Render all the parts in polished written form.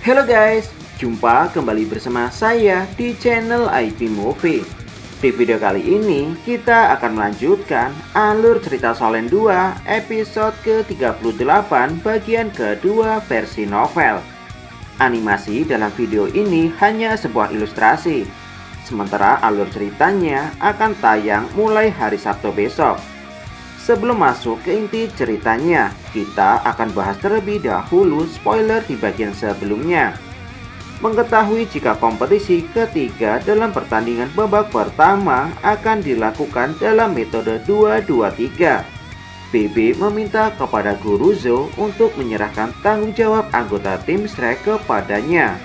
Halo guys, jumpa kembali bersama saya di channel IP Movie. Di video kali ini kita akan melanjutkan alur cerita Solen 2 episode ke-38 bagian kedua versi novel. Animasi dalam video ini hanya sebuah ilustrasi, sementara alur ceritanya akan tayang mulai hari Sabtu besok. Sebelum masuk ke inti ceritanya, kita akan bahas terlebih dahulu spoiler di bagian sebelumnya. Mengetahui jika kompetisi ketiga dalam pertandingan babak pertama akan dilakukan dalam metode 2-2-3. BB meminta kepada Guru Zhou untuk menyerahkan tanggung jawab anggota tim Shrek kepadanya,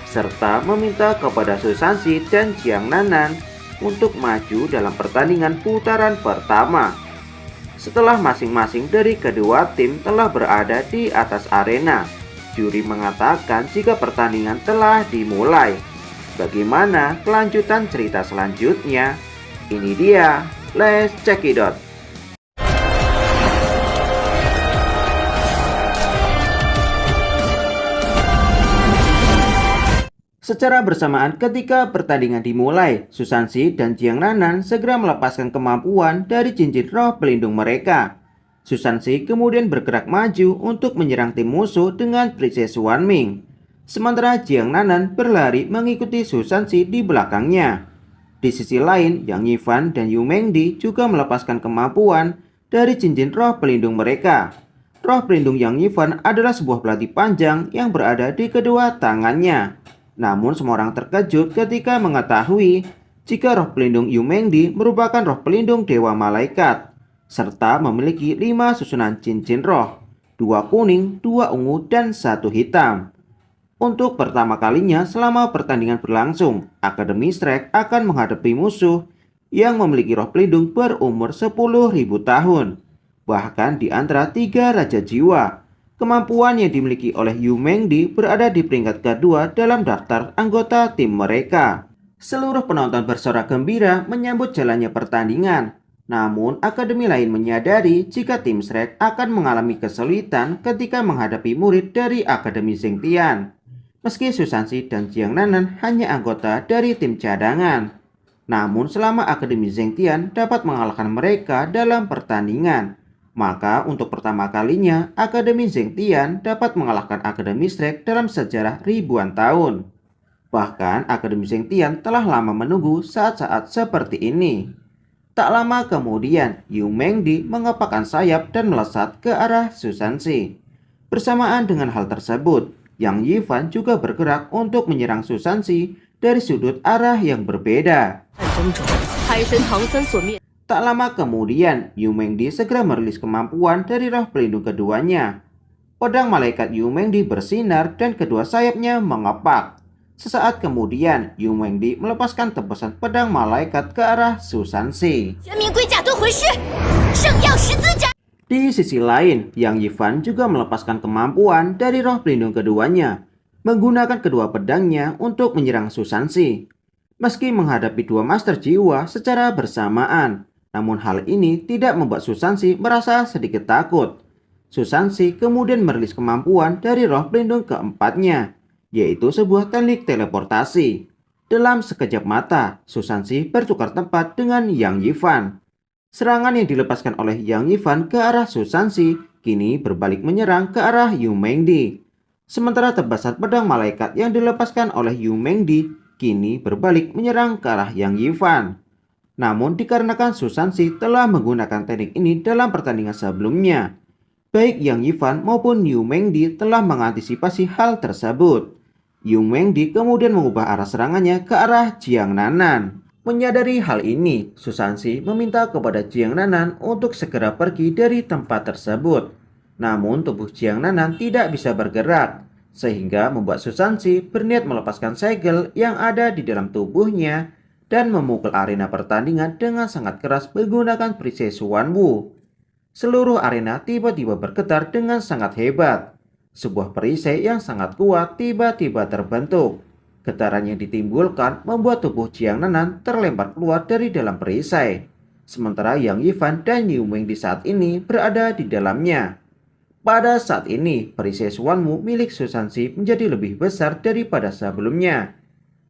serta meminta kepada Susansi dan Jiang Nanan untuk maju dalam pertandingan putaran pertama. Setelah masing-masing dari kedua tim telah berada di atas arena, juri mengatakan jika pertandingan telah dimulai. Bagaimana kelanjutan cerita selanjutnya? Ini dia, let's check it out. Secara bersamaan ketika pertandingan dimulai, Susansi dan Jiang Nanan segera melepaskan kemampuan dari cincin roh pelindung mereka. Susansi kemudian bergerak maju untuk menyerang tim musuh dengan Princess Wanming. Sementara Jiang Nanan berlari mengikuti Susansi di belakangnya. Di sisi lain, Yang Yifan dan Yu Mengdi juga melepaskan kemampuan dari cincin roh pelindung mereka. Roh pelindung Yang Yifan adalah sebuah belati panjang yang berada di kedua tangannya. Namun semua orang terkejut ketika mengetahui jika roh pelindung Yu Mengdi merupakan roh pelindung Dewa Malaikat, serta memiliki 5 susunan cincin roh, 2 kuning, 2 ungu, dan 1 hitam. Untuk pertama kalinya selama pertandingan berlangsung, Akademi Shrek akan menghadapi musuh yang memiliki roh pelindung berumur 10.000 tahun, bahkan di antara 3 Raja Jiwa. Kemampuan yang dimiliki oleh Yu Mengdi berada di peringkat kedua dalam daftar anggota tim mereka. Seluruh penonton bersorak gembira menyambut jalannya pertandingan. Namun, akademi lain menyadari jika tim Shrek akan mengalami kesulitan ketika menghadapi murid dari Akademi Zhengtian. Meski Susansi dan Jiang Nanan hanya anggota dari tim cadangan. Namun, selama Akademi Zhengtian dapat mengalahkan mereka dalam pertandingan, maka untuk pertama kalinya Akademi Zhengtian dapat mengalahkan Akademi Shrek dalam sejarah ribuan tahun. Bahkan Akademi Zhengtian telah lama menunggu saat-saat seperti ini. Tak lama kemudian Yu Mengdi mengepakkan sayap dan melesat ke arah Susansi. Bersamaan dengan hal tersebut, Yang Yifan juga bergerak untuk menyerang Susansi dari sudut arah yang berbeda. Tak lama kemudian, Yu Mengdi segera merilis kemampuan dari roh pelindung keduanya. Pedang malaikat Yu Mengdi bersinar dan kedua sayapnya mengepak. Sesaat kemudian, Yu Mengdi melepaskan tebasan pedang malaikat ke arah Susansi. Di sisi lain, Yang Yifan juga melepaskan kemampuan dari roh pelindung keduanya, menggunakan kedua pedangnya untuk menyerang Susansi. Meski menghadapi 2 master jiwa secara bersamaan, namun hal ini tidak membuat Susansi merasa sedikit takut. Susansi kemudian merilis kemampuan dari roh pelindung keempatnya, yaitu sebuah teknik teleportasi. Dalam sekejap mata, Susansi bertukar tempat dengan Yang Yifan. Serangan yang dilepaskan oleh Yang Yifan ke arah Susansi kini berbalik menyerang ke arah Yu Mengdi. Sementara tebasan pedang malaikat yang dilepaskan oleh Yu Mengdi kini berbalik menyerang ke arah Yang Yifan. Namun dikarenakan Susansi telah menggunakan teknik ini dalam pertandingan sebelumnya, baik Yang Yifan maupun Yu Mengdi telah mengantisipasi hal tersebut. Yu Mengdi kemudian mengubah arah serangannya ke arah Jiang Nanan. Menyadari hal ini, Susansi meminta kepada Jiang Nanan untuk segera pergi dari tempat tersebut. Namun tubuh Jiang Nanan tidak bisa bergerak, sehingga membuat Susansi berniat melepaskan segel yang ada di dalam tubuhnya dan memukul arena pertandingan dengan sangat keras menggunakan perisai Xuanwu. Seluruh arena tiba-tiba bergetar dengan sangat hebat. Sebuah perisai yang sangat kuat tiba-tiba terbentuk. Getaran yang ditimbulkan membuat tubuh Jiang Nanan terlempar keluar dari dalam perisai. Sementara Yang Yifan dan Yu Mengdi saat ini berada di dalamnya. Pada saat ini, perisai Suanwu milik Susansi menjadi lebih besar daripada sebelumnya.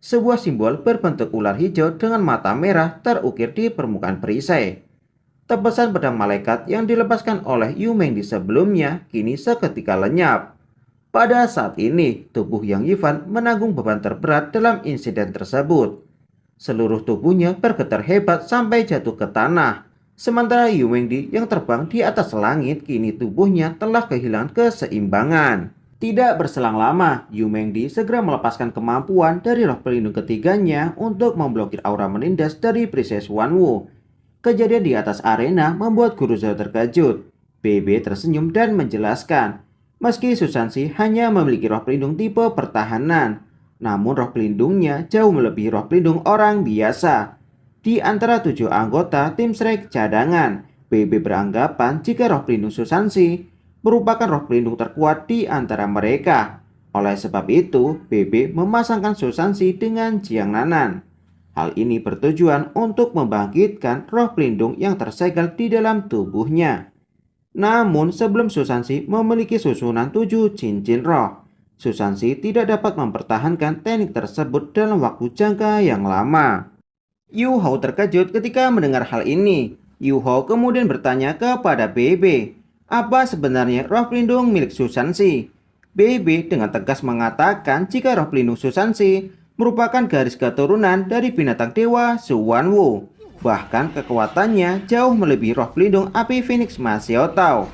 Sebuah simbol berbentuk ular hijau dengan mata merah terukir di permukaan perisai. Tebasan pedang malaikat yang dilepaskan oleh Yu Mengdi sebelumnya kini seketika lenyap. Pada saat ini, tubuh Yang Yifan menanggung beban terberat dalam insiden tersebut. Seluruh tubuhnya bergetar hebat sampai jatuh ke tanah. Sementara Yu Mengdi yang terbang di atas langit kini tubuhnya telah kehilangan keseimbangan. Tidak berselang lama, Yu Mengdi segera melepaskan kemampuan dari roh pelindung ketiganya untuk memblokir aura menindas dari perisai Suanwu. Kejadian di atas arena membuat Guru Zhao terkejut. BB tersenyum dan menjelaskan, meski Susansi hanya memiliki roh pelindung tipe pertahanan, namun roh pelindungnya jauh melebihi roh pelindung orang biasa. Di antara 7 anggota tim Shrek cadangan, BB beranggapan jika roh pelindung Susansi merupakan roh pelindung terkuat di antara mereka. Oleh sebab itu, BB memasangkan Susansi dengan Jiang Nanan. Hal ini bertujuan untuk membangkitkan roh pelindung yang tersegel di dalam tubuhnya. Namun sebelum Susansi memiliki susunan 7 cincin roh, Susansi tidak dapat mempertahankan teknik tersebut dalam waktu jangka yang lama. Yu Hao terkejut ketika mendengar hal ini. Yu Hao kemudian bertanya kepada BB, apa sebenarnya roh pelindung milik Susansi? BB dengan tegas mengatakan jika roh pelindung Susansi merupakan garis keturunan dari binatang dewa Suanwu. Bahkan kekuatannya jauh melebihi roh pelindung api Phoenix Ma Xiaotao.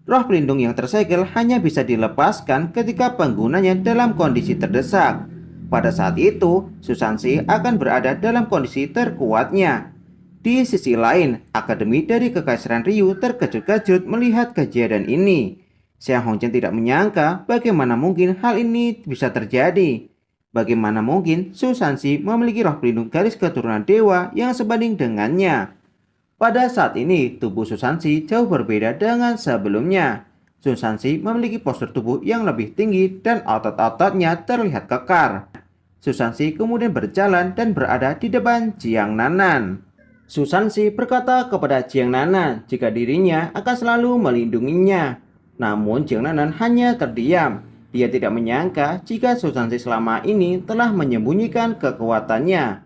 Roh pelindung yang tersegel hanya bisa dilepaskan ketika penggunanya dalam kondisi terdesak. Pada saat itu, Susansi akan berada dalam kondisi terkuatnya. Di sisi lain, Akademi dari Kekaisaran Ryu terkejut-kejut melihat kejadian ini. Xiang Hongqian tidak menyangka bagaimana mungkin hal ini bisa terjadi. Bagaimana mungkin Susansi memiliki roh pelindung garis keturunan dewa yang sebanding dengannya? Pada saat ini, tubuh Susansi jauh berbeda dengan sebelumnya. Susansi memiliki postur tubuh yang lebih tinggi dan otot-ototnya terlihat kekar. Susansi kemudian berjalan dan berada di depan Jiang Nanan. Susansi berkata kepada Jiang Nanan jika dirinya akan selalu melindunginya. Namun Jiang Nanan hanya terdiam. Dia tidak menyangka jika Susansi selama ini telah menyembunyikan kekuatannya.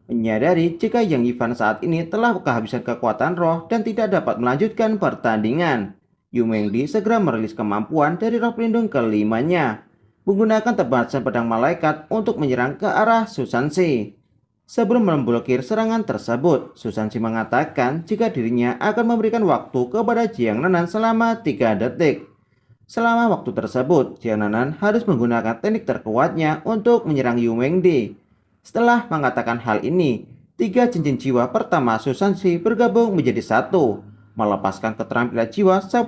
Menyadari jika Yang Yifan saat ini telah kehabisan kekuatan roh dan tidak dapat melanjutkan pertandingan, Yu Mengdi segera merilis kemampuan dari roh pelindung kelimanya, menggunakan tebasan pedang malaikat untuk menyerang ke arah Susansi. Sebelum memblokir serangan tersebut, Susansi mengatakan jika dirinya akan memberikan waktu kepada Jiang Nanan selama 3 detik. Selama waktu tersebut, Jiang Nanan harus menggunakan teknik terkuatnya untuk menyerang Yu Mengdi. Setelah mengatakan hal ini, 3 cincin jiwa pertama Susansi bergabung menjadi satu, melepaskan keterampilan jiwa 10.000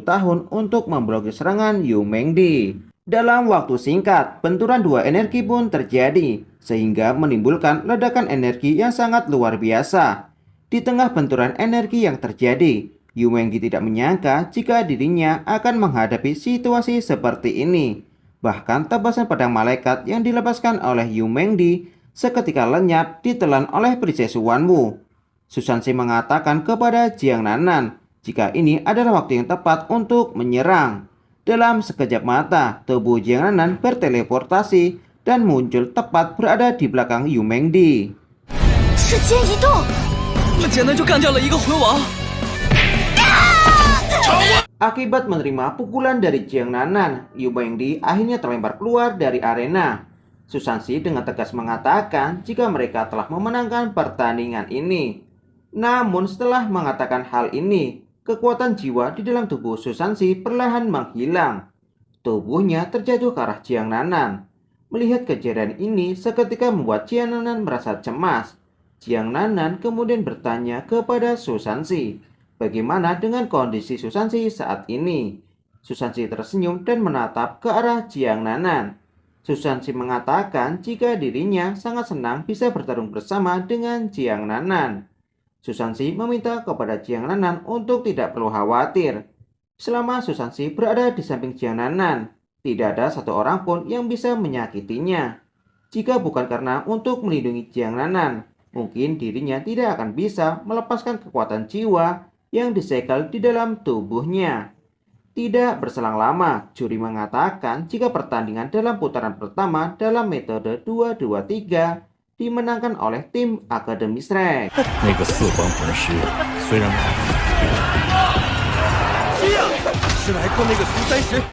tahun untuk memblokir serangan Yu Mengdi. Dalam waktu singkat, benturan 2 energi pun terjadi, sehingga menimbulkan ledakan energi yang sangat luar biasa. Di tengah benturan energi yang terjadi, Yu Mengdi tidak menyangka jika dirinya akan menghadapi situasi seperti ini. Bahkan tebasan pedang malaikat yang dilepaskan oleh Yu Mengdi seketika lenyap ditelan oleh perisai Suanwu. Susansi mengatakan kepada Jiang Nanan jika ini adalah waktu yang tepat untuk menyerang. Dalam sekejap mata, tubuh Jiang Nanan berteleportasi dan muncul tepat berada di belakang Yu Mengdi. Akibat menerima pukulan dari Jiang Nanan, Yu Mengdi akhirnya terlempar keluar dari arena. Susansi dengan tegas mengatakan jika mereka telah memenangkan pertandingan ini. Namun setelah mengatakan hal ini, kekuatan jiwa di dalam tubuh Susansi perlahan menghilang. Tubuhnya terjatuh ke arah Jiang Nanan. Melihat kejadian ini seketika membuat Jiang Nanan merasa cemas. Jiang Nanan kemudian bertanya kepada Susansi, bagaimana dengan kondisi Susansi saat ini? Susansi tersenyum dan menatap ke arah Jiang Nanan. Susansi mengatakan jika dirinya sangat senang bisa bertarung bersama dengan Jiang Nanan. Susansi meminta kepada Jiang Nanan untuk tidak perlu khawatir. Selama Susansi berada di samping Jiang Nanan, tidak ada satu orang pun yang bisa menyakitinya. Jika bukan karena untuk melindungi Jiang Nanan, mungkin dirinya tidak akan bisa melepaskan kekuatan jiwa yang disegel di dalam tubuhnya. Tidak berselang lama, juri mengatakan jika pertandingan dalam putaran pertama dalam metode 2-2-3 dimenangkan oleh tim Akademi Shrek. 那个四皇本师虽然是来克那个涂山石